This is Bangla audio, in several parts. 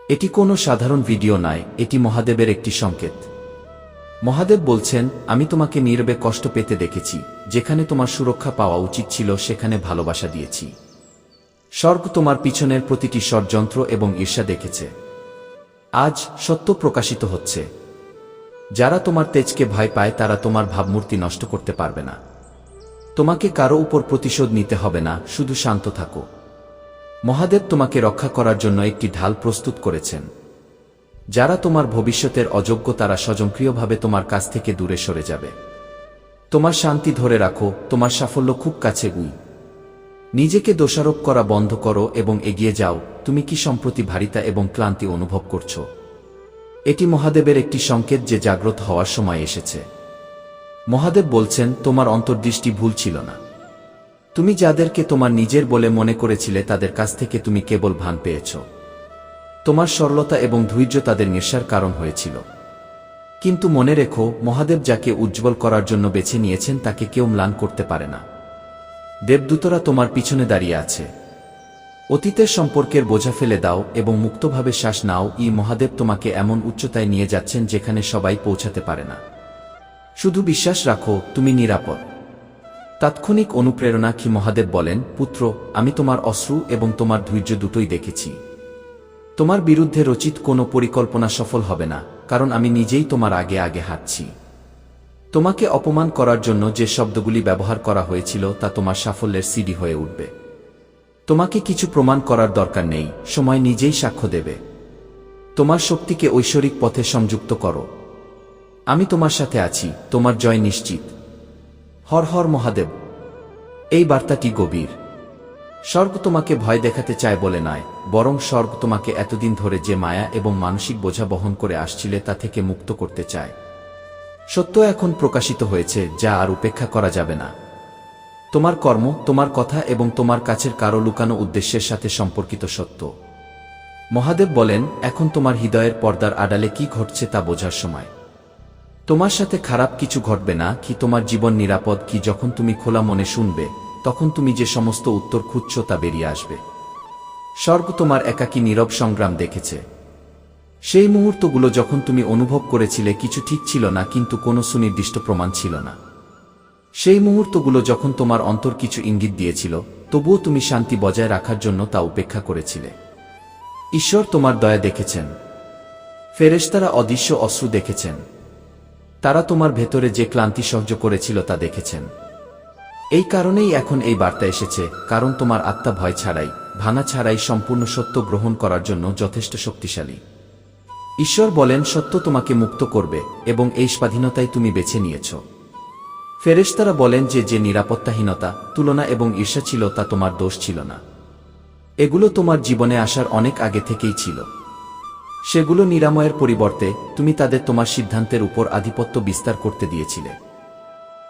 এটি কোনো সাধারণ ভিডিও নয়, এটি মহাদেবের একটি সংকেত। মহাদেব বলছেন, আমি তোমাকে নীরবে কষ্ট পেতে দেখেছি, যেখানে তোমার সুরক্ষা পাওয়া উচিত ছিল সেখানে ভালোবাসা দিয়েছি। স্বর্গ তোমার পিছনের প্রতিটি ষড়যন্ত্র এবং ঈর্ষা দেখেছে। আজ সত্য প্রকাশিত হচ্ছে। যারা তোমার তেজকে ভয় পায় তারা তোমার ভাবমূর্তি নষ্ট করতে পারবে না। তোমাকে কারো উপর প্রতিশোধ নিতে হবে না, শুধু শান্ত থাকো। মহাদেব তোমাকে রক্ষা করার জন্য একটি ঢাল প্রস্তুত করেছেন। যারা তোমার ভবিষ্যতের অযোগ্য তারা স্বয়ংক্রিয়ভাবে তোমার কাছ থেকে দূরে সরে যাবে। তোমার শান্তি ধরে রাখো, তোমার সাফল্য খুব কাছে গুই। নিজেকে দোষারোপ করা বন্ধ করো এবং এগিয়ে যাও। তুমি কি সম্প্রতি ভারিতা এবং ক্লান্তি অনুভব করছো? এটি মহাদেবের একটি সংকেত যে জাগ্রত হওয়ার সময় এসেছে। মহাদেব বলছেন, তোমার অন্তর্দৃষ্টি ভুল ছিল না। তুমি যাদেরকে তোমার নিজের বলে মনে করেছিলে তাদের কাছ থেকে তুমি কেবল ভান পেয়েছ। তোমার সরলতা এবং ধৈর্য তাদের নেশার কারণ হয়েছিল। কিন্তু মনে রেখো, মহাদেব যাকে উজ্জ্বল করার জন্য বেছে নিয়েছেন তাকে কেউ ম্লান করতে পারে না। দেবদূতরা তোমার পিছনে দাঁড়িয়ে আছে। অতীতের সম্পর্কের বোঝা ফেলে দাও এবং মুক্তভাবে শ্বাস নাও। মহাদেব তোমাকে এমন উচ্চতায় নিয়ে যাচ্ছেন যেখানে সবাই পৌঁছাতে পারে না। শুধু বিশ্বাস রাখো, তুমি নিরাপদ। তাৎক্ষণিক অনুপ্রেরণা কি মহাদেব বলেন, পুত্র, আমি তোমার অশ্রু এবং তোমার ধৈর্য দুটোই দেখেছি। তোমার বিরুদ্ধে রচিত কোনো পরিকল্পনা সফল হবে না, কারণ আমি নিজেই তোমার আগে আগে হাঁটছি। তোমাকে অপমান করার জন্য যে শব্দগুলি ব্যবহার করা হয়েছিল তা তোমার সাফল্যের সিডি হয়ে উঠবে। তোমাকে কিছু প্রমাণ করার দরকার নেই, সময় নিজেই সাক্ষ্য দেবে। তোমার শক্তিকে ঐশ্বরিক পথে সংযুক্ত করো। আমি তোমার সাথে আছি, তোমার জয় নিশ্চিত। হর হর মহাদেব। এই বার্তাটি গভীর। স্বর্গ তোমাকে ভয় দেখাতে চায় বলে নয়, বরং স্বর্গ তোমাকে এতদিন ধরে যে মায়া এবং মানসিক বোঝা বহন করে আসছিলে তা থেকে মুক্ত করতে চায়। সত্য এখন প্রকাশিত হয়েছে, যা আর উপেক্ষা করা যাবে না। তোমার কর্ম, তোমার কথা এবং তোমার কাছের কারো লুকানো উদ্দেশ্যের সাথে সম্পর্কিত সত্য। মহাদেব বলেন, এখন তোমার হৃদয়ের পর্দার আড়ালে কি ঘটছে তা বোঝার সময়। তোমার সাথে খারাপ কিছু ঘটবে না কি তোমার জীবন নিরাপদ কি যখন তুমি খোলা মনে শুনবে, তখন তুমি যে সমস্ত উত্তর খুঁজছ তা বেরিয়ে আসবে। স্বর্গ তোমার একাকী নীরব সংগ্রাম দেখেছে। সেই মুহূর্তগুলো যখন তুমি অনুভব করেছিলে কিছু ঠিক ছিল না কিন্তু কোনো সুনির্দিষ্ট প্রমাণ ছিল না। সেই মুহূর্তগুলো যখন তোমার অন্তর কিছু ইঙ্গিত দিয়েছিল, তবুও তুমি শান্তি বজায় রাখার জন্য তা উপেক্ষা করেছিলে। ঈশ্বর তোমার দয়া দেখেছেন। ফেরেশতারা অদৃশ্য অশ্রু দেখেছেন। তারা তোমার ভেতরে যে ক্লান্তি সহ্য করেছিল তা দেখেছেন। এই কারণেই এখন এই বার্তা এসেছে, কারণ তোমার আত্মা ভয় ছাড়াই, ভাঙা ছাড়াই সম্পূর্ণ সত্য গ্রহণ করার জন্য যথেষ্ট শক্তিশালী। ঈশ্বর বলেন, সত্য তোমাকে মুক্ত করবে এবং এই স্বাধীনতাই তুমি বেছে নিয়েছ। ফেরেশতারা বলেন যে নিরাপত্তাহীনতা, তুলনা এবং ঈর্ষা ছিল তা তোমার দোষ ছিল না। এগুলো তোমার জীবনে আসার অনেক আগে থেকেই ছিল। সেগুলো নিরাময়ের পরিবর্তে তুমি তাদের তোমার সিদ্ধান্তের উপর আধিপত্য বিস্তার করতে দিয়েছিলে।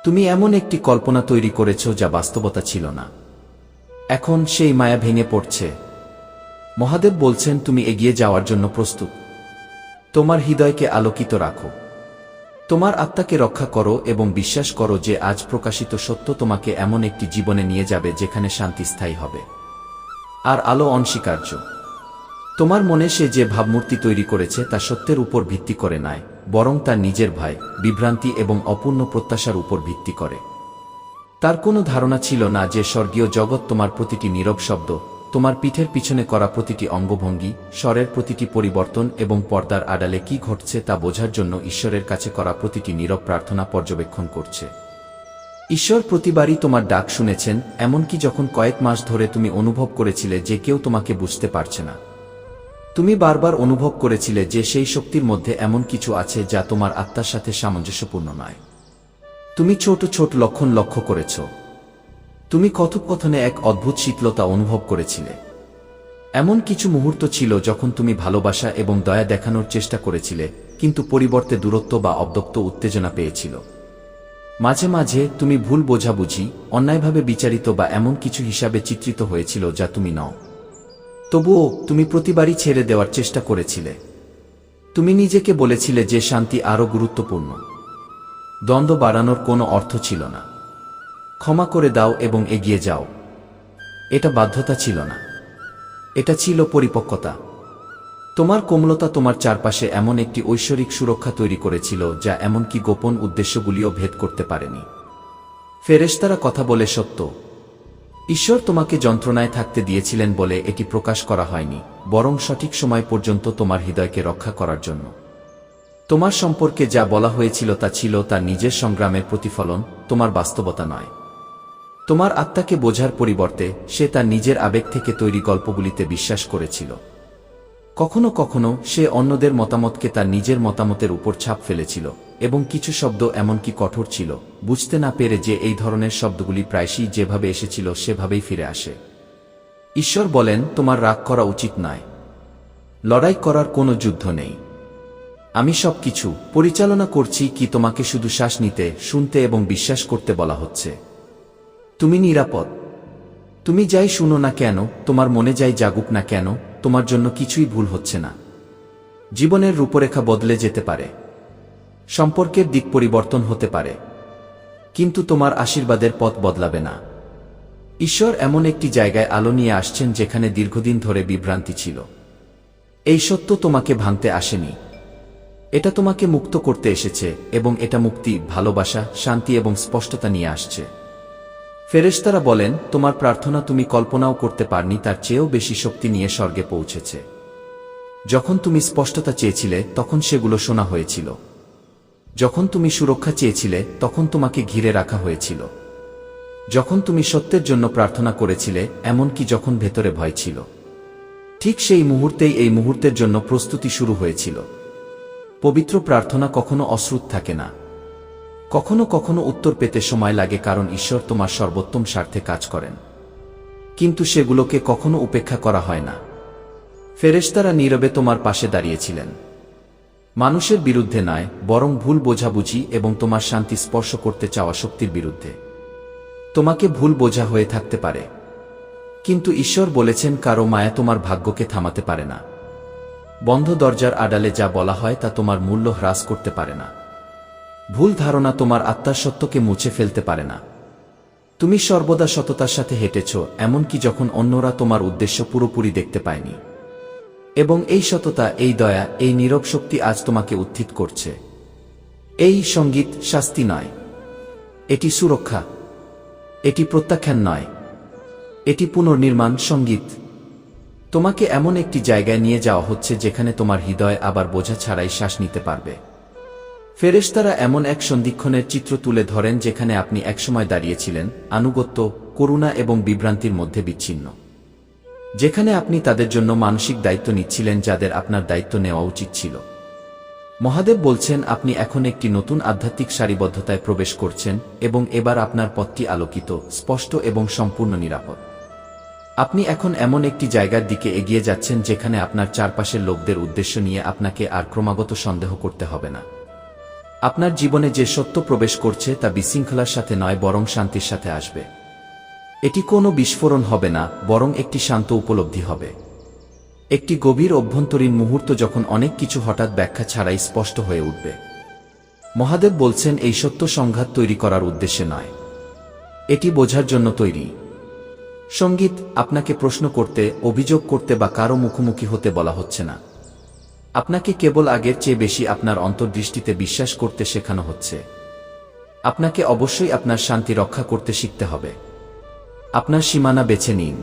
তুমি এমন একটি কল্পনা তৈরি করেছ যা বাস্তবতা ছিল না। এখন সেই মায়া ভেঙে পড়ছে। মহাদেব বলছেন, তুমি এগিয়ে যাওয়ার জন্য প্রস্তুত। তোমার হৃদয়কে আলোকিত রাখো। তোমার আত্মাকে রক্ষা করো এবং বিশ্বাস করো যে আজ প্রকাশিত সত্য তোমাকে এমন একটি জীবনে নিয়ে যাবে যেখানে শান্তি স্থায়ী হবে আর আলো অনস্বীকার্য। তোমার মনে সে যে ভাবমূর্তি তৈরি করেছে তা সত্যের উপর ভিত্তি করে নয়, বরং তার নিজের ভয়, বিভ্রান্তি এবং অপূর্ণ প্রত্যাশার উপর ভিত্তি করে। তার কোনো ধারণা ছিল না যে স্বর্গীয় জগৎ তোমার প্রতিটি নীরব শব্দ, তোমার পিঠের পিছনে করা প্রতিটি অঙ্গভঙ্গি, স্বরের প্রতিটি পরিবর্তন এবং পর্দার আড়ালে কি ঘটছে তা বোঝার জন্য ঈশ্বরের কাছে করা প্রতিটি নীরব প্রার্থনা পর্যবেক্ষণ করছে। ঈশ্বর প্রতিবারই তোমার ডাক শুনেছেন, এমনকি যখন কয়েক মাস ধরে তুমি অনুভব করেছিলে যে কেউ তোমাকে বুঝতে পারছে না। তুমি বারবার অনুভব করেছিলে যে সেই শক্তির মধ্যে এমন কিছু আছে যা তোমার আত্মার সাথে সামঞ্জস্যপূর্ণ নয়। তুমি ছোট ছোট লক্ষণ লক্ষ্য করেছ। তুমি কথোপকথনে এক অদ্ভুত শীতলতা অনুভব করেছিলে। এমন কিছু মুহূর্ত ছিল যখন তুমি ভালোবাসা এবং দয়া দেখানোর চেষ্টা করেছিলে, কিন্তু পরিবর্তে দূরত্ব বা অব্যক্ত উত্তেজনা পেয়েছিল। মাঝে মাঝে তুমি ভুল বোঝাবুঝি, অন্যায়ভাবে বিচারিত বা এমন কিছু হিসাবে চিত্রিত হয়েছিল যা তুমি নও। তবুও তুমি প্রতিবারই ছেড়ে দেওয়ার চেষ্টা করেছিলে। তুমি নিজেকে বলেছিলে যে শান্তি আরও গুরুত্বপূর্ণ। দ্বন্দ্ব বাড়ানোর কোনো অর্থ ছিল না। ক্ষমা করে দাও এবং এগিয়ে যাও। এটা বাধ্যতা ছিল না। এটা ছিল পরিপক্কতা। তোমার কোমলতা তোমার চারপাশে এমন একটি ঐশ্বরিক সুরক্ষা তৈরি করেছিল যা এমনকি গোপন উদ্দেশ্যগুলিও ভেদ করতে পারেনি। ফেরেশতারা কথা বলে সত্য। ঈশ্বর তোমাকে যন্ত্রণায় থাকতে দিয়েছিলেন বলে এটি প্রকাশ করা হয়নি, বরং সঠিক সময় পর্যন্ত তোমার হৃদয়কে রক্ষা করার জন্য। তোমার সম্পর্কে যা বলা হয়েছিল তা ছিল তার নিজের সংগ্রামের প্রতিফলন, তোমার বাস্তবতা নয়। তোমার আত্মাকে বোঝার পরিবর্তে সে তার নিজের আবেগ থেকে তৈরি গল্পগুলিতে বিশ্বাস করেছিল। কখনো কখনো সে অন্যদের মতামতকে তার নিজের মতামতের উপর ছাপ ফেলেছিল, এবং কিছু শব্দ এমনকি কঠোর ছিল, বুঝতে না পেরে যে এই ধরনের শব্দগুলি প্রায়শই যেভাবে এসেছিল সেভাবেই ফিরে আসে। ঈশ্বর বলেন, তোমার রাগ করা উচিত নয়। লড়াই করার কোনো যুদ্ধ নেই। আমি সবকিছু পরিচালনা করছি। কি তোমাকে শুধু শ্বাস নিতে, শুনতে এবং বিশ্বাস করতে বলা হচ্ছে। তুমি নিরাপদ। তুমি যাই শুনো না কেন, তোমার মনে যাই জাগুক না কেন, তোমার জন্য কিছুই ভুল হচ্ছে না। জীবনের রূপরেখা বদলে যেতে পারে, সম্পর্কের দিক পরিবর্তন হতে পারে, কিন্তু তোমার আশীর্বাদের পথ বদলাবে না। ঈশ্বর এমন একটি জায়গায় আলো নিয়ে আসছেন যেখানে দীর্ঘদিন ধরে বিভ্রান্তি ছিল। এই সত্য তোমাকে ভাঙতে আসেনি, এটা তোমাকে মুক্ত করতে এসেছে, এবং এটা মুক্তি, ভালোবাসা, শান্তি এবং স্পষ্টতা নিয়ে আসছে। ফেরেশতারা বলেন, তোমার প্রার্থনা তুমি কল্পনাও করতে পারনি তার চেয়েও বেশি শক্তি নিয়ে স্বর্গে পৌঁছেছে। যখন তুমি স্পষ্টতা চেয়েছিলে তখন সেগুলো শোনা হয়েছিল। যখন তুমি সুরক্ষা চেয়েছিলে তখন তোমাকে ঘিরে রাখা হয়েছিল। যখন তুমি সত্যের জন্য প্রার্থনা করেছিলে, এমনকি যখন ভেতরে ভয় ছিল, ঠিক সেই মুহূর্তেই এই মুহূর্তের জন্য প্রস্তুতি শুরু হয়েছিল। পবিত্র প্রার্থনা কখনো অশ্রুত থাকে না। কখনো কখনো উত্তর পেতে সময় লাগে, কারণ ঈশ্বর তোমার সর্বোত্তম স্বার্থে কাজ করেন, কিন্তু সেগুলোকে কখনো উপেক্ষা করা হয় না। ফেরেশতারা নীরবে তোমার পাশে দাঁড়িয়েছিলেন, মানুষের বিরুদ্ধে নয়, বরং ভুল বোঝাবুঝি এবং তোমার শান্তি স্পর্শ করতে চাওয়া শক্তির বিরুদ্ধে। তোমাকে ভুল বোঝা হয়ে থাকতে পারে, কিন্তু ঈশ্বর বলেছেন, কারো মায়া তোমার ভাগ্যকে থামাতে পারে না। বন্ধ দরজার আড়ালে যা বলা হয় তা তোমার মূল্য হ্রাস করতে পারে না। ভুল ধারণা তোমার আত্মার সত্যকে মুছে ফেলতে পারে না। তুমি সর্বদা সততার সাথে হেঁটেছ, এমনকি যখন অন্যরা তোমার উদ্দেশ্য পুরোপুরি দেখতে পায়নি। এবং এই সততা, এই দয়া, এই নীরব শক্তি আজ তোমাকে উত্থিত করছে। এই সঙ্গীত শাস্তি নয়, এটি সুরক্ষা। এটি প্রত্যাখ্যান নয়, এটি পুনর্নির্মাণ সঙ্গীত। তোমাকে এমন একটি জায়গায় নিয়ে যাওয়া হচ্ছে যেখানে তোমার হৃদয় আবার বোঝা ছাড়াই শ্বাস নিতে পারবে। ফেরেশতারা এমন এক সন্ধিক্ষণের চিত্র তুলে ধরেন যেখানে আপনি একসময় দাঁড়িয়েছিলেন, আনুগত্য, করুণা এবং বিভ্রান্তির মধ্যে বিচ্ছিন্ন। যেখানে আপনি তাদের জন্য মানসিক দায়িত্ব নিচ্ছিলেন যাদের আপনার দায়িত্ব নেওয়া উচিত ছিল। মহাদেব বলছেন, আপনি এখন একটি নতুন আধ্যাত্মিক সারিবদ্ধতায় প্রবেশ করছেন, এবং এবার আপনার পথটি আলোকিত, স্পষ্ট এবং সম্পূর্ণ নিরাপদ। আপনি এখন এমন একটি জায়গার দিকে এগিয়ে যাচ্ছেন যেখানে আপনার চারপাশের লোকদের উদ্দেশ্য নিয়ে আপনাকে আর ক্রমাগত সন্দেহ করতে হবে না। আপনার জীবনে যে সত্য প্রবেশ করছে তা বিশৃঙ্খলার সাথে নয়, বরং শান্তির সাথে আসবে। এটি কোনো বিস্ফোরণ হবে না, বরং একটি শান্ত উপলব্ধি হবে। একটি গভীর অভ্যন্তরীণ মুহূর্ত যখন অনেক কিছু হঠাৎ ব্যাখ্যা ছাড়াই স্পষ্ট হয়ে উঠবে। মহাদেব বলছেন, এই সত্য সংঘাত তৈরি করার উদ্দেশ্যে নয়, এটি বোঝার জন্য তৈরি। সঙ্গীত, আপনাকে প্রশ্ন করতে, অভিযোগ করতে বা কারো মুখোমুখি হতে বলা হচ্ছে না। আপনাকে কেবল আগের চেয়ে বেশি আপনার অন্তর্দৃষ্টিতে বিশ্বাস করতে শেখানো হচ্ছে। আপনাকে অবশ্যই আপনার শান্তি রক্ষা করতে শিখতে হবে। আপনার সীমানা বেছে নিন।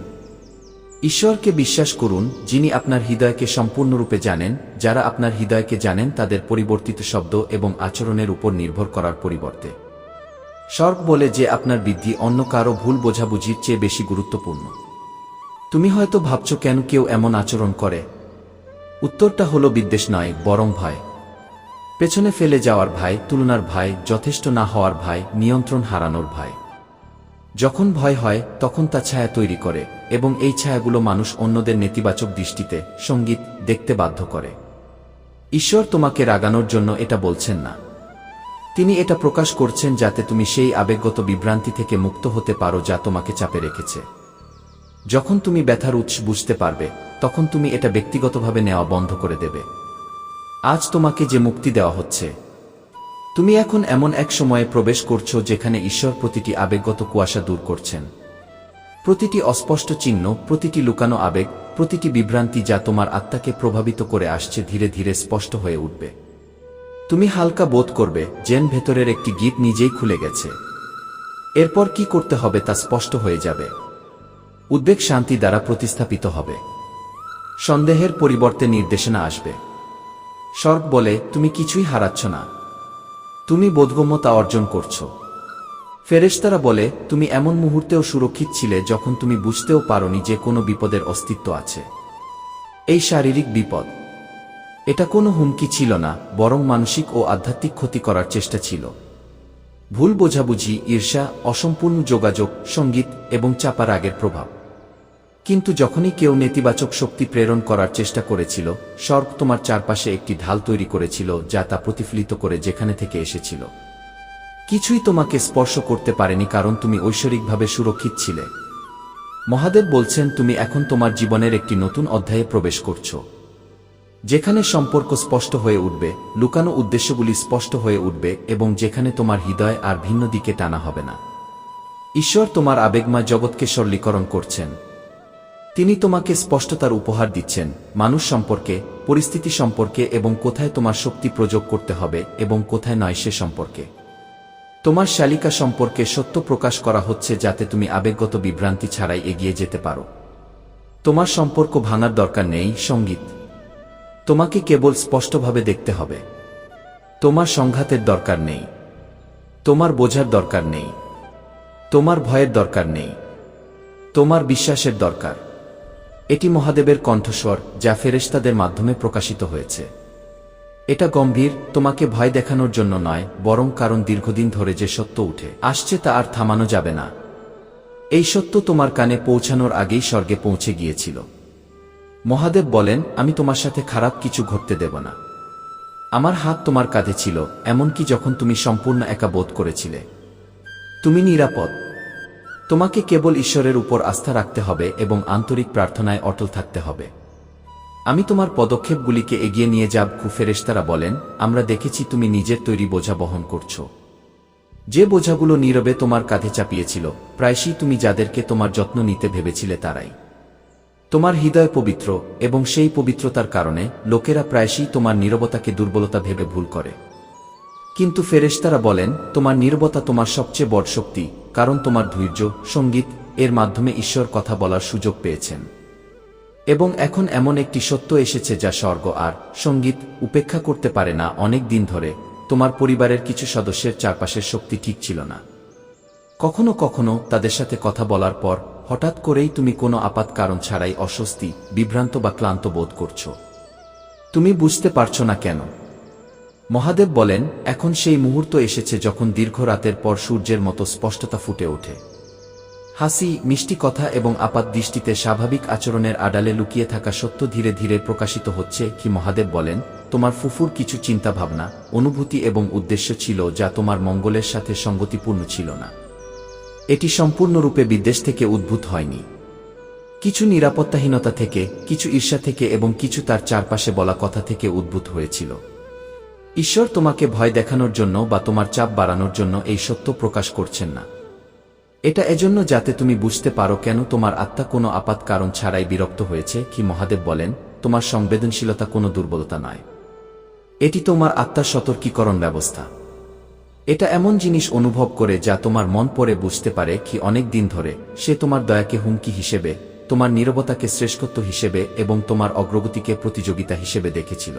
ঈশ্বরকে বিশ্বাস করুন, যিনি আপনার হৃদয়কে সম্পূর্ণরূপে জানেন। যারা আপনার হৃদয়কে জানেন তাদের পরিবর্তিত শব্দ এবং আচরণের উপর নির্ভর করার পরিবর্তে স্বর্গ বলে যে আপনার বৃদ্ধি অন্য কারো ভুল বোঝাবুঝির চেয়ে বেশি গুরুত্বপূর্ণ। তুমি হয়তো ভাবছ, কেন কেউ এমন আচরণ করে? উত্তরটা হলো বিদ্বেষ নয়, বরং ভয়। পেছনে ফেলে যাওয়ার ভয়, তুলনার ভয়, যথেষ্ট না হওয়ার ভয়, নিয়ন্ত্রণ হারানোর ভয়। যখন ভয় হয় তখন তা ছায়া তৈরি করে, এবং এই ছায়াগুলো মানুষ অন্যদের নেতিবাচক দৃষ্টিতে সঙ্গীত দেখতে বাধ্য করে। ঈশ্বর তোমাকে রাগানোর জন্য এটা বলছেন না, তিনি এটা প্রকাশ করছেন যাতে তুমি সেই আবেগগত বিভ্রান্তি থেকে মুক্ত হতে পারো যা তোমাকে চাপে রেখেছে। যখন তুমি ব্যথার উৎস বুঝতে পারবে, তখন তুমি এটা ব্যক্তিগতভাবে নেওয়া বন্ধ করে দেবে। আজ তোমাকে যে মুক্তি দেওয়া হচ্ছে, তুমি এখন এমন এক সময়ে প্রবেশ করছো যেখানে ঈশ্বর প্রতিটি আবেগগত কুয়াশা দূর করছেন। প্রতিটি অস্পষ্ট চিহ্ন, প্রতিটি লুকানো আবেগ, প্রতিটি বিভ্রান্তি যা তোমার আত্মাকে প্রভাবিত করে আসছে ধীরে ধীরে স্পষ্ট হয়ে উঠবে। তুমি হালকা বোধ করবে যেন ভেতরের একটি গিট নিজেই খুলে গেছে। এরপর কি করতে হবে তা স্পষ্ট হয়ে যাবে। উদ্বেগ শান্তি দ্বারা প্রতিস্থাপিত হবে। সন্দেহের পরিবর্তে নির্দেশনা আসবে। স্বর্গ বলে তুমি কিছুই হারাচ্ছ না, তুমি বোধগম্যতা অর্জন করছ। ফেরেশতারা বলে তুমি এমন মুহূর্তেও সুরক্ষিত ছিলে যখন তুমি বুঝতেও পারোনি যে কোনো বিপদের অস্তিত্ব আছে। এই শারীরিক বিপদ, এটা কোনো হুমকি ছিল না, বরং মানসিক ও আধ্যাত্মিক ক্ষতি করার চেষ্টা ছিল। ভুল বোঝাবুঝি, ঈর্ষা, অসম্পূর্ণ যোগাযোগ, সঙ্গীত এবং চাপা রাগের প্রভাব। কিন্তু যখনই কেউ নেতিবাচক শক্তি প্রেরণ করার চেষ্টা করেছিল, স্বর্গ তোমার চারপাশে একটি ঢাল তৈরি করেছিল যা তা প্রতিফলিত করে যেখানে থেকে এসেছিল। কিছুই তোমাকে স্পর্শ করতে পারেনি কারণ তুমি ঐশ্বরিকভাবে সুরক্ষিত ছিলে। মহাদেব বলছেন তুমি এখন তোমার জীবনের একটি নতুন অধ্যায়ে প্রবেশ করছো, যেখানে সম্পর্ক স্পষ্ট হয়ে উঠবে, লুকানো উদ্দেশ্যগুলি স্পষ্ট হয়ে উঠবে এবং যেখানে তোমার হৃদয় আর ভিন্ন দিকে টানা হবে না। ঈশ্বর তোমার আবেগময় জগৎকে সরলীকরণ করছেন। তিনি তোমাকে স্পষ্টতার উপহার দিচ্ছেন মানুষ সম্পর্কে, পরিস্থিতি সম্পর্কে এবং কোথায় তোমার শক্তি প্রয়োগ করতে হবে এবং কোথায় নয় সে সম্পর্কে। তোমার শালিকা সম্পর্কে সত্য প্রকাশ করা হচ্ছে যাতে তুমি আবেগগত বিভ্রান্তি ছাড়াই এগিয়ে যেতে পারো। তোমার সম্পর্ক ভাঙার দরকার নেই। সঙ্গীত, তোমাকে কেবল স্পষ্টভাবে দেখতে হবে। তোমার সংঘাতের দরকার নেই, তোমার বোঝার দরকার নেই, তোমার ভয়ের দরকার নেই, তোমার বিশ্বাসের দরকার। এটি মহাদেবের কণ্ঠস্বর যা ফেরেশতাদের মাধ্যমে প্রকাশিত হয়েছে। এটা গম্ভীর, তোমাকে ভয় দেখানোর জন্য নয়, বরং কারণ দীর্ঘদিন ধরে যে সত্য উঠে আসছে তা আর থামানো যাবে না। এই সত্য তোমার কানে পৌঁছানোর আগেই স্বর্গে পৌঁছে গিয়েছিল। মহাদেব বলেন আমি তোমার সাথে খারাপ কিছু ঘটতে দেব না। আমার হাত তোমার কাঁধে ছিল, এমনকি যখন তুমি সম্পূর্ণ একা বোধ করেছিলে। তুমি নিরাপদ। তোমাকে কেবল ঈশ্বরের উপর আস্থা রাখতে হবে এবং আন্তরিক প্রার্থনায় অটল থাকতে হবে। আমি তোমার পদক্ষেপগুলিকে এগিয়ে নিয়ে যাব। ফেরেশতারা বলেন আমরা দেখেছি তুমি নিজের তৈরি বোঝা বহন করছো। যে বোঝাগুলো নীরবে তোমার কাঁধে চাপিয়েছিল, প্রায়শই তুমি যাদেরকে তোমার যত্ন নিতে ভেবেছিলে তারাই। তোমার হৃদয় পবিত্র এবং সেই পবিত্রতার কারণে লোকেরা প্রায়শই তোমার নীরবতাকে দুর্বলতা ভেবে ভুল করে। কিন্তু ফেরেশতারা বলেন তোমার নীরবতা তোমার সবচেয়ে বড় শক্তি, কারণ তোমার ধৈর্য, সঙ্গীত এর মাধ্যমে ঈশ্বর কথা বলার সুযোগ পেয়েছেন। এবং এখন এমন একটি সত্য এসেছে যা স্বর্গ আর সঙ্গীত উপেক্ষা করতে পারে না। অনেক দিন ধরে তোমার পরিবারের কিছু সদস্যের চারপাশের শক্তি ঠিক ছিল না। কখনো কখনো তাদের সাথে কথা বলার পর হঠাৎ করেই তুমি কোনো আপাত কারণ ছাড়াই অস্বস্তি, বিভ্রান্ত বা ক্লান্ত বোধ করছো। তুমি বুঝতে পারছো না কেন। মহাদেব বলেন এখন সেই মুহূর্ত এসেছে যখন দীর্ঘ রাতের পর সূর্যের মতো স্পষ্টতা ফুটে ওঠে। হাসি, মিষ্টি কথা এবং আপাত দৃষ্টিতে স্বাভাবিক আচরণের আড়ালে লুকিয়ে থাকা সত্য ধীরে ধীরে প্রকাশিত হচ্ছে। কি মহাদেব বলেন তোমার ফুফুর কিছু চিন্তাভাবনা, অনুভূতি এবং উদ্দেশ্য ছিল যা তোমার মঙ্গলের সাথে সঙ্গতিপূর্ণ ছিল না। এটি সম্পূর্ণরূপে বিদ্বেষ থেকে উদ্ভূত হয়নি। কিছু নিরাপত্তাহীনতা থেকে, কিছু ঈর্ষা থেকে এবং কিছু তার চারপাশে বলা কথা থেকে উদ্ভূত হয়েছিল। ঈশ্বর তোমাকে ভয় দেখানোর জন্য বা তোমার চাপ বাড়ানোর জন্য এই সত্য প্রকাশ করছেন না। এটা এজন্য যাতে তুমি বুঝতে পারো কেন তোমার আত্মা কোনো আপাত কারণ ছাড়াই বিরক্ত হয়েছে। কি মহাদেব বলেন তোমার সংবেদনশীলতা কোনো দুর্বলতা নয়, এটি তোমার আত্মার সতর্কীকরণ ব্যবস্থা। এটা এমন জিনিস অনুভব করে যা তোমার মন পরে বুঝতে পারে কি অনেক দিন ধরে সে তোমার দয়াকে হুমকি হিসেবে, তোমার নীরবতাকে শ্রেষ্ঠত্ব হিসেবে এবং তোমার অগ্রগতিকে প্রতিযোগিতা হিসেবে দেখেছিল।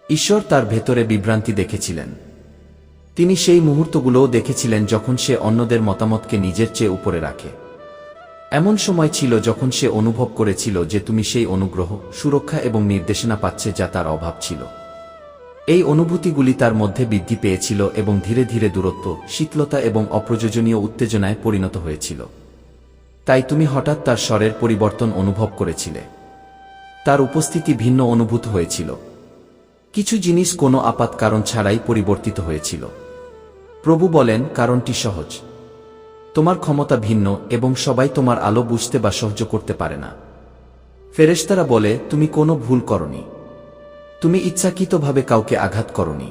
ঈশ্বর তার ভেতরে বিভ্রান্তি দেখেছিলেন। তিনি সেই মুহূর্তগুলোও দেখেছিলেন যখন সে অন্যদের মতামতকে নিজের চেয়ে উপরে রাখে। এমন সময় ছিল যখন সে অনুভব করেছিল যে তুমি সেই অনুগ্রহ, সুরক্ষা এবং নির্দেশনা পাচ্ছে যা তার অভাব ছিল। এই অনুভূতিগুলি তার মধ্যে বৃদ্ধি পেয়েছিল এবং ধীরে ধীরে দূরত্ব, শীতলতা এবং অপ্রয়োজনীয় উত্তেজনায় পরিণত হয়েছিল। তাই তুমি হঠাৎ তার স্বরের পরিবর্তন অনুভব করেছিলে। তার উপস্থিতি ভিন্ন অনুভূত হয়েছিল। কিছু জিনিস কোনো আপাত কারণ ছাড়াই পরিবর্তিত হয়েছিল। প্রভু বলেন কারণটি সহজ। তোমার ক্ষমতা ভিন্ন এবং সবাই তোমার আলো বুঝতে বা সহ্য করতে পারে না। ফেরেশতারা বলে তুমি কোনো ভুল করনি। তুমি ইচ্ছাকৃতভাবে কাউকে আঘাত করনি।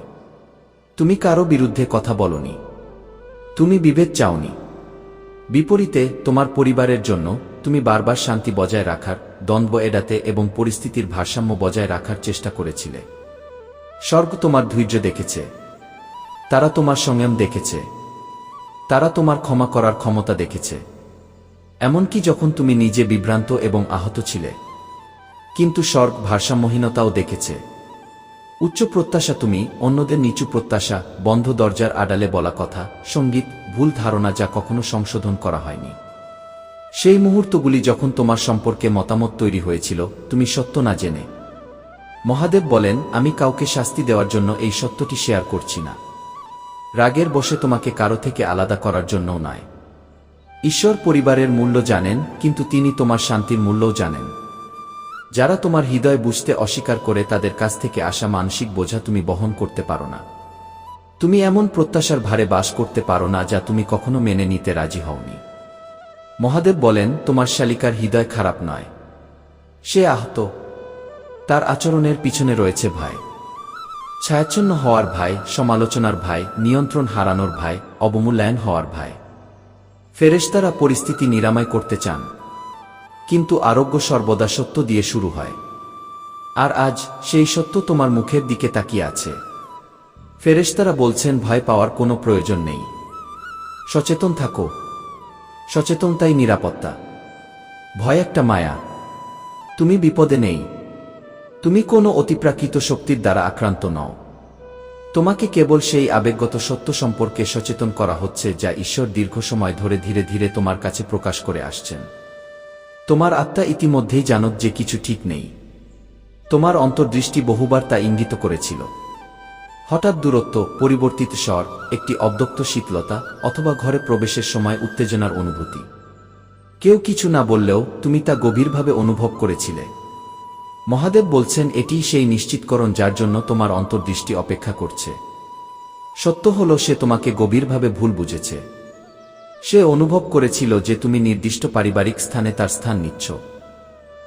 তুমি কারো বিরুদ্ধে কথা বলনি। তুমি বিভেদ চাওনি। বিপরীতে তোমার পরিবারের জন্য, তুমি বারবার শান্তি বজায় রাখার, দ্বন্দ্ব এড়াতে এবং পরিস্থিতির ভারসাম্য বজায় রাখার চেষ্টা করেছিলে। স্বর্গ তোমার ধৈর্য দেখেছে, তারা তোমার সংযম দেখেছে, তারা তোমার ক্ষমা করার ক্ষমতা দেখেছে, এমনকি যখন তুমি নিজে বিভ্রান্ত এবং আহত ছিলে। কিন্তু স্বর্গ ভারসাম্যহীনতাও দেখেছে। উচ্চ প্রত্যাশা তুমি, অন্যদের নিচু প্রত্যাশা, বন্ধ দরজার আড়ালে বলা কথা, সঙ্গীত, ভুল ধারণা যা কখনো সংশোধন করা হয়নি। সেই মুহূর্তগুলি যখন তোমার সম্পর্কে মতামত তৈরি হয়েছিল, তুমি সত্য না জেনে। মহাদেব বলেন, আমি কাউকে শাস্তি দেওয়ার জন্য এই সত্যটি শেয়ার করছি না। রাগের বশে তোমাকে কারো থেকে আলাদা করার জন্যও নয়। ঈশ্বর পরিবারের মূল্য জানেন, কিন্তু তিনি তোমার শান্তির মূল্যও জানেন। যারা তোমার হৃদয় বুঝতে অস্বীকার করে তাদের কাছ থেকে আসা মানসিক বোঝা তুমি বহন করতে পারো না। তুমি এমন প্রত্যাশার ভারে বাস করতে পারো না যা তুমি কখনো মেনে নিতে রাজি হওনি। মহাদেব বলেন, তোমার শালিকার হৃদয় খারাপ নয়, সে আহত। তার আচরণের পিছনে রয়েছে ভয়, ছায়াচ্ছন্ন হওয়ার ভয়, সমালোচনার ভয়, নিয়ন্ত্রণ হারানোর ভয়, অবমূল্যায়ন হওয়ার ভয়। ফেরেশতারা পরিস্থিতি নিরাময় করতে চান, কিন্তু আরোগ্য সর্বদা সত্য দিয়ে শুরু হয়। আর আজ সেই সত্য তোমার মুখের দিকে তাকিয়ে আছে। ফেরেশতারা বলছেন, ভয় পাওয়ার কোনো প্রয়োজন নেই, সচেতন থাকো। সচেতনতাই নিরাপত্তা। ভয় একটা মায়া, তুমি বিপদে নেই। তুমি কোনো অতিপ্রাকৃত শক্তির দ্বারা আক্রান্ত নও। তোমাকে কেবল সেই আবেগগত সত্য সম্পর্কে সচেতন করা হচ্ছে যা ঈশ্বর দীর্ঘ সময় ধরে ধীরে ধীরে তোমার কাছে প্রকাশ করে আসছেন। তোমার আত্মা ইতিমধ্যেই জানত যে কিছু ঠিক নেই। তোমার অন্তর্দৃষ্টি বহুবার তা ইঙ্গিত করেছিল। হঠাৎ দূরত্ব, পরিবর্তিত স্বর, একটি অব্যক্ত শীতলতা, অথবা ঘরে প্রবেশের সময় উত্তেজনার অনুভূতি। কেউ কিছু না বললেও তুমি তা গভীরভাবে অনুভব করেছিলে। মহাদেব বলছেন, এটিই সেই নিশ্চিতকরণ যার জন্য তোমার অন্তর্দৃষ্টি অপেক্ষা করছে। সত্য হল, সে তোমাকে গভীরভাবে ভুল বুঝেছে। সে অনুভব করেছিল যে তুমি নির্দিষ্ট পারিবারিক স্থানে তার স্থান নিচ্ছ।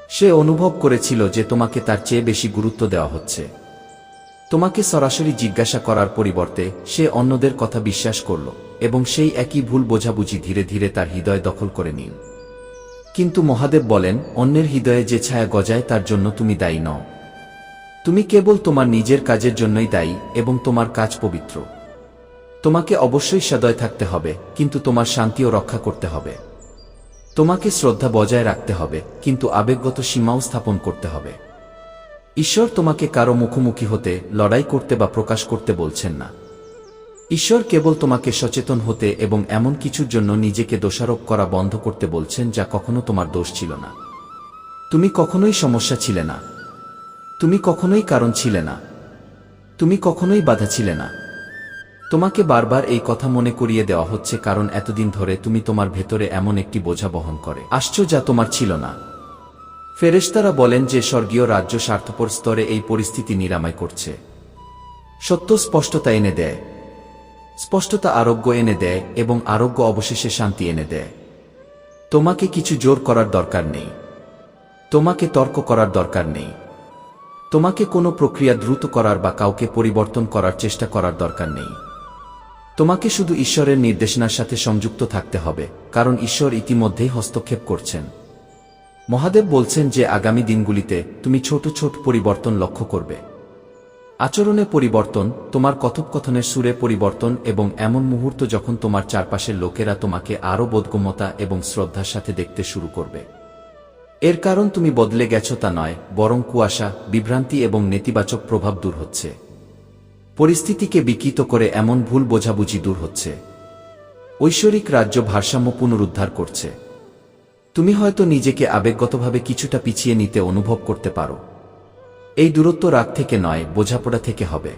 সে অনুভব করেছিল যে তোমাকে তার চেয়ে বেশি গুরুত্ব দেওয়া হচ্ছে। তোমাকে সরাসরি জিজ্ঞাসা করার পরিবর্তে সে অন্যদের কথা বিশ্বাস করল, এবং সেই একই ভুল বোঝাবুঝি ধীরে ধীরে তার হৃদয় দখল করে নিল। কিন্তু মহাদেব বলেন, অন্যের হৃদয়ে যে ছায়া গজায় তার জন্য তুমি দায়ী নও। তুমি কেবল তোমার নিজের কাজের জন্যই দায়ী, এবং তোমার কাজ পবিত্র। তোমাকে অবশ্যই সদয় থাকতে হবে, কিন্তু তোমার শান্তিও রক্ষা করতে হবে। তোমাকে শ্রদ্ধা বজায় রাখতে হবে, কিন্তু আবেগগত সীমাও স্থাপন করতে হবে। ঈশ্বর তোমাকে কারো মুখোমুখি হতে, লড়াই করতে বা প্রকাশ করতে বলছেন না। ঈশ্বর কেবল তোমাকে সচেতন হতে এবং এমন কিছুর জন্য নিজেকে দোষারোপ করা বন্ধ করতে বলছেন যা কখনো তোমার দোষ ছিল না। তুমি কখনোই সমস্যা ছিলে না। তুমি কখনোই কারণ ছিলে না। তুমি কখনোই বাধা ছিলে না। তোমাকে বারবার এই কথা মনে করিয়ে দেওয়া হচ্ছে কারণ এতদিন ধরে তুমি তোমার ভেতরে এমন একটি বোঝা বহন করে আসছো যা তোমার ছিল না। ফেরেশতারা বলেন যে স্বর্গীয় রাজ্য স্বার্থপর স্তরে এই পরিস্থিতি নিরাময় করছে। সত্য স্পষ্টতা এনে দেয়, স্পষ্টতা আরোগ্য এনে দেয়, এবং আরোগ্য অবশেষে শান্তি এনে দেয়। তোমাকে কিছু জোর করার দরকার নেই। তোমাকে তর্ক করার দরকার নেই। তোমাকে কোনো প্রক্রিয়া দ্রুত করার বা কাউকে পরিবর্তন করার চেষ্টা করার দরকার নেই। তোমাকে শুধু ঈশ্বরের নির্দেশনার সাথে সংযুক্ত থাকতে হবে, কারণ ঈশ্বর ইতিমধ্যেই হস্তক্ষেপ করছেন। মহাদেব বলছেন যে আগামী দিনগুলিতে তুমি ছোট ছোট পরিবর্তন লক্ষ্য করবে। আচরণে পরিবর্তন, তোমার কথোপকথনের সুরে পরিবর্তন, এবং এমন মুহূর্ত যখন তোমার চারপাশের লোকেরা তোমাকে আরও বোধগম্যতা এবং শ্রদ্ধার সাথে দেখতে শুরু করবে। এর কারণ তুমি বদলে গেছো তা নয়, বরং কুয়াশা, বিভ্রান্তি এবং নেতিবাচক প্রভাব দূর হচ্ছে। পরিস্থিতিকে বিকৃত করে এমন ভুল বোঝাবুঝি দূর হচ্ছে। ঐশ্বরিক রাজ্য ভারসাম্য পুনরুদ্ধার করছে। তুমি হয়তো নিজেকে আবেগগতভাবে কিছুটা পিছিয়ে নিতে অনুভব করতে পারো। এই দূরত্ব রাগ থেকে নয়, বোঝাপড়া থেকে হবে।